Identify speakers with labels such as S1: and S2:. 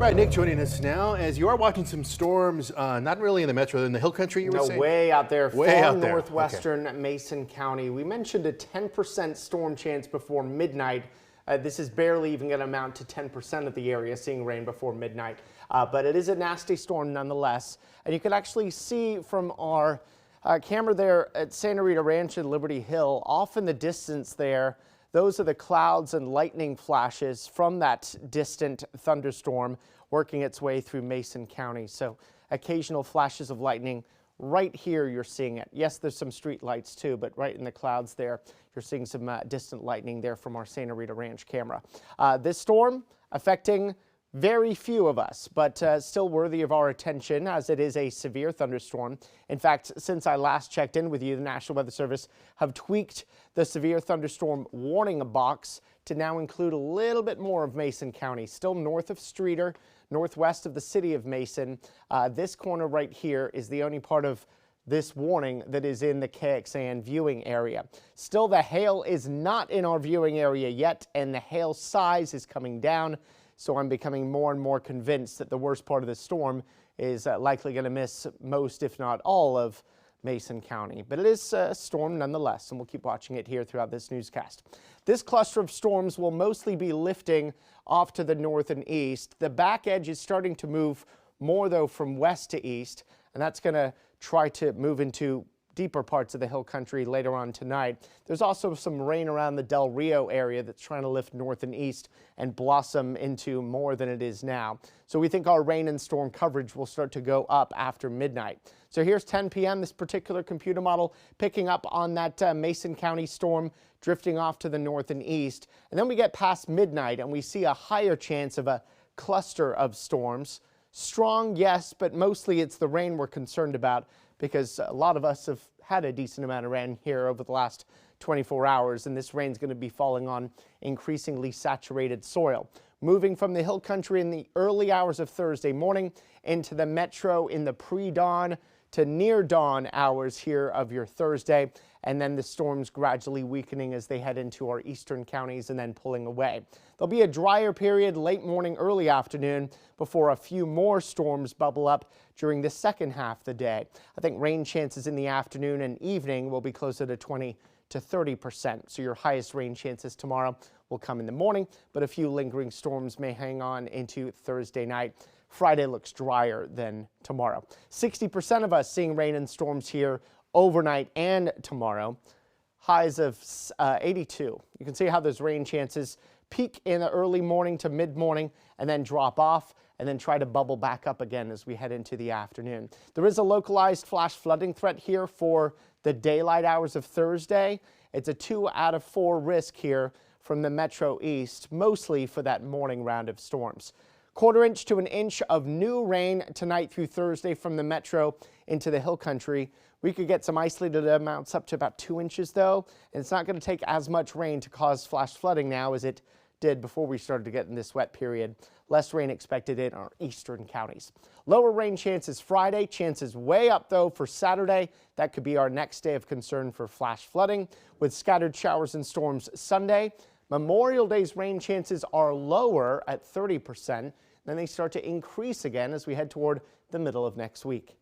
S1: Right, Nick joining us now as you are watching some storms, not really in the metro, in the hill country, you were saying?
S2: No, way out there,
S1: Way
S2: far
S1: out there.
S2: northwestern Mason County. We mentioned a 10% storm chance before midnight. This is barely even going to amount to 10% of the area seeing rain before midnight. But it is a nasty storm nonetheless. And you can actually see from our camera there at Santa Rita Ranch and Liberty Hill, off in the distance there, those are the clouds and lightning flashes from that distant thunderstorm working its way through Mason County. So occasional flashes of lightning right here, you're seeing it. Yes, there's some street lights too, but right in the clouds there, you're seeing some distant lightning there from our Santa Rita Ranch camera. This storm affecting very few of us, but still worthy of our attention as it is a severe thunderstorm. In fact, since I last checked in with you, the National Weather Service have tweaked the severe thunderstorm warning box to now include a little bit more of Mason County, still north of Streeter, northwest of the city of Mason. This corner right here is the only part of this warning that is in the KXAN viewing area. Still, the hail is not in our viewing area yet, and the hail size is coming down. So I'm becoming more and more convinced that the worst part of the storm is likely going to miss most, if not all, of Mason County. But it is a storm nonetheless, and we'll keep watching it here throughout this newscast. This cluster of storms will mostly be lifting off to the north and east. The back edge is starting to move more, though, from west to east, and that's going to try to move into deeper parts of the hill country later on tonight. There's also some rain around the Del Rio area that's trying to lift north and east and blossom into more than it is now. So we think our rain and storm coverage will start to go up after midnight. So here's 10 p.m. This particular computer model picking up on that Mason County storm drifting off to the north and east. And then we get past midnight and we see a higher chance of a cluster of storms. Strong, yes, but mostly it's the rain we're concerned about, because a lot of us have had a decent amount of rain here over the last 24 hours, and this rain's going to be falling on increasingly saturated soil. Moving from the hill country in the early hours of Thursday morning into the metro in the pre-dawn to near dawn hours here of your Thursday, and then the storms gradually weakening as they head into our eastern counties and then pulling away. There'll be a drier period late morning, early afternoon before a few more storms bubble up during the second half of the day. I think rain chances in the afternoon and evening will be closer to 20 to 30%. So your highest rain chances tomorrow will come in the morning, but a few lingering storms may hang on into Thursday night. Friday looks drier than tomorrow. 60% of us seeing rain and storms here overnight and tomorrow. Highs of 82. You can see how those rain chances peak in the early morning to mid-morning and then drop off and then try to bubble back up again as we head into the afternoon. There is a localized flash flooding threat here for the daylight hours of Thursday. It's a 2 out of 4 risk here from the metro east, mostly for that morning round of storms. Quarter inch to an inch of new rain tonight through Thursday from the metro into the hill country. We could get some isolated amounts up to about 2 inches though, and it's not going to take as much rain to cause flash flooding now as it did before we started to get in this wet period. Less rain expected in our eastern counties. Lower rain chances Friday, chances way up though for Saturday. That could be our next day of concern for flash flooding with scattered showers and storms Sunday. Memorial Day's rain chances are lower at 30%. Then they start to increase again as we head toward the middle of next week.